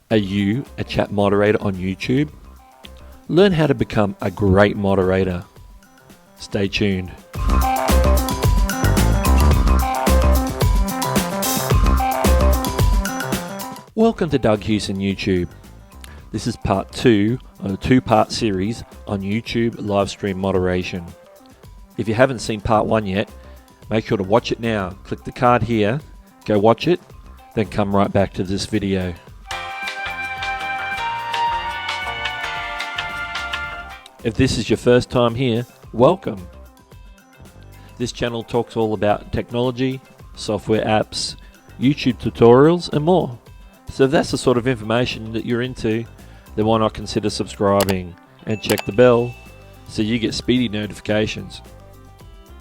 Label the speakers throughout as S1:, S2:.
S1: Are you a chat moderator on YouTube? Learn how to become a great moderator. Stay tuned. Welcome to Doug Hewson YouTube. This is part 2 of a 2-part series on YouTube live stream moderation. If you haven't seen part 1 yet, make sure to watch it now. Click the card here, go watch it, then come right back to this video. If this is your first time here, welcome. This channel talks all about technology, software apps, YouTube tutorials and more. So if that's the sort of information that you're into, then why not consider subscribing and check the bell so you get speedy notifications.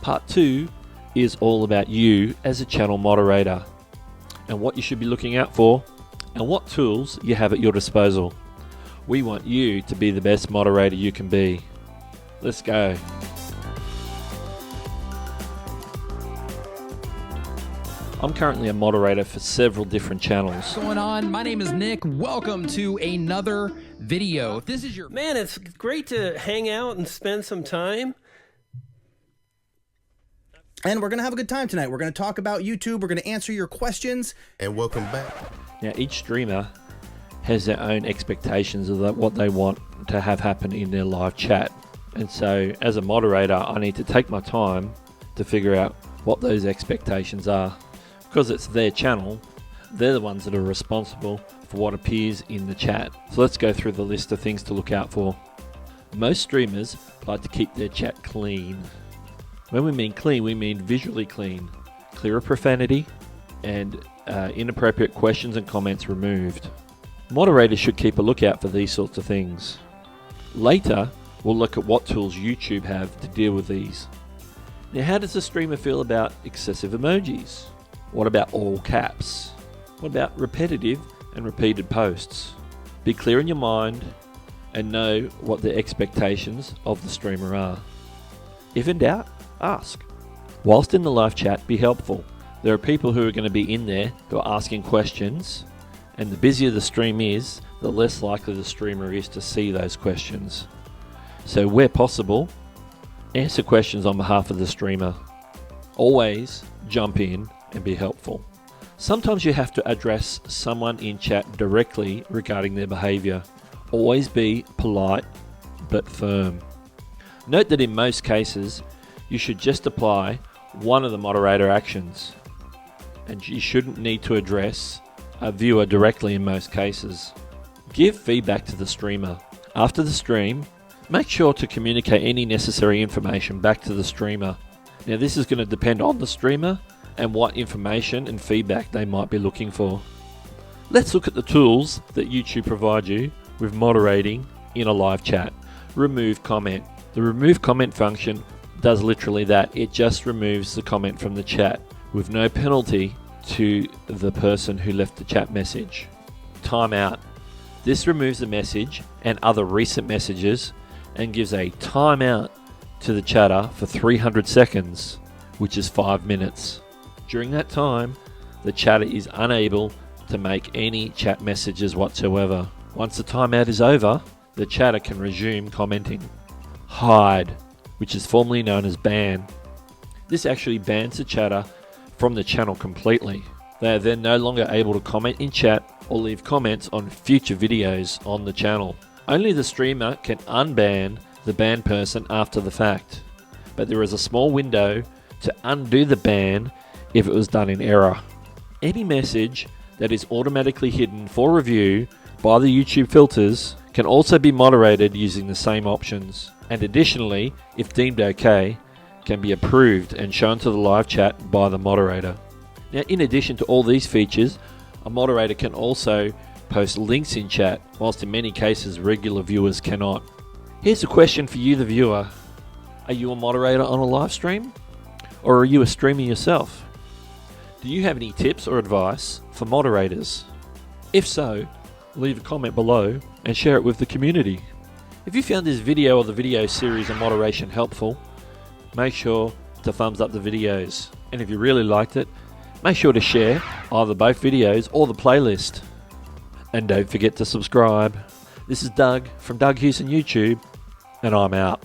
S1: Part 2 is all about you as a channel moderator and what you should be looking out for and what tools you have at your disposal. We want you to be the best moderator you can be. Let's go. I'm currently a moderator for several different channels.
S2: What's going on? My name is Nick. Welcome to another video. If this is your...
S3: Man, it's great to hang out and spend some time.
S4: And we're going to have a good time tonight. We're going to talk about YouTube. We're going to answer your questions.
S5: And welcome back.
S1: Now, each streamer has their own expectations of what they want to have happen in their live chat. And so as a moderator, I need to take my time to figure out what those expectations are. Because it's their channel, they're the ones that are responsible for what appears in the chat. So let's go through the list of things to look out for. Most streamers like to keep their chat clean. When we mean clean, we mean visually clean. Clear of profanity and inappropriate questions and comments removed. Moderators should keep a lookout for these sorts of things. Later, we'll look at what tools YouTube have to deal with these. Now, how does a streamer feel about excessive emojis? What about all caps? What about repetitive and repeated posts? Be clear in your mind and know what the expectations of the streamer are. If in doubt, ask. Whilst in the live chat, be helpful. There are people who are going to be in there who are asking questions, and the busier the stream is, the less likely the streamer is to see those questions. So where possible, answer questions on behalf of the streamer. Always jump in and be helpful. Sometimes you have to address someone in chat directly regarding their behavior. Always be polite but firm. Note that in most cases, you should just apply one of the moderator actions, and you shouldn't need to address a viewer directly in most cases. Give feedback to the streamer. After the stream, make sure to communicate any necessary information back to the streamer. Now, this is going to depend on the streamer and what information and feedback they might be looking for. Let's look at the tools that YouTube provide you with moderating in a live chat. Remove comment. The remove comment function does literally that. It just removes the comment from the chat with no penalty to the person who left the chat message. Timeout. This removes the message and other recent messages and gives a timeout to the chatter for 300 seconds, which is 5 minutes. During that time, the chatter is unable to make any chat messages whatsoever. Once the timeout is over, the chatter can resume commenting. Hide, which is formerly known as ban. This actually bans the chatter from the channel completely. They are then no longer able to comment in chat or leave comments on future videos on the channel. Only the streamer can unban the banned person after the fact, but there is a small window to undo the ban if it was done in error. Any message that is automatically hidden for review by the YouTube filters can also be moderated using the same options, and additionally, if deemed okay, can be approved and shown to the live chat by the moderator. Now, in addition to all these features, a moderator can also post links in chat, whilst in many cases regular viewers cannot. Here's a question for you, the viewer. Are you a moderator on a live stream? Or are you a streamer yourself? Do you have any tips or advice for moderators? If so, leave a comment below and share it with the community. If you found this video or the video series on moderation helpful, make sure to thumbs up the videos. And if you really liked it, make sure to share either both videos or the playlist. And don't forget to subscribe. This is Doug from Doug Hewson YouTube, and I'm out.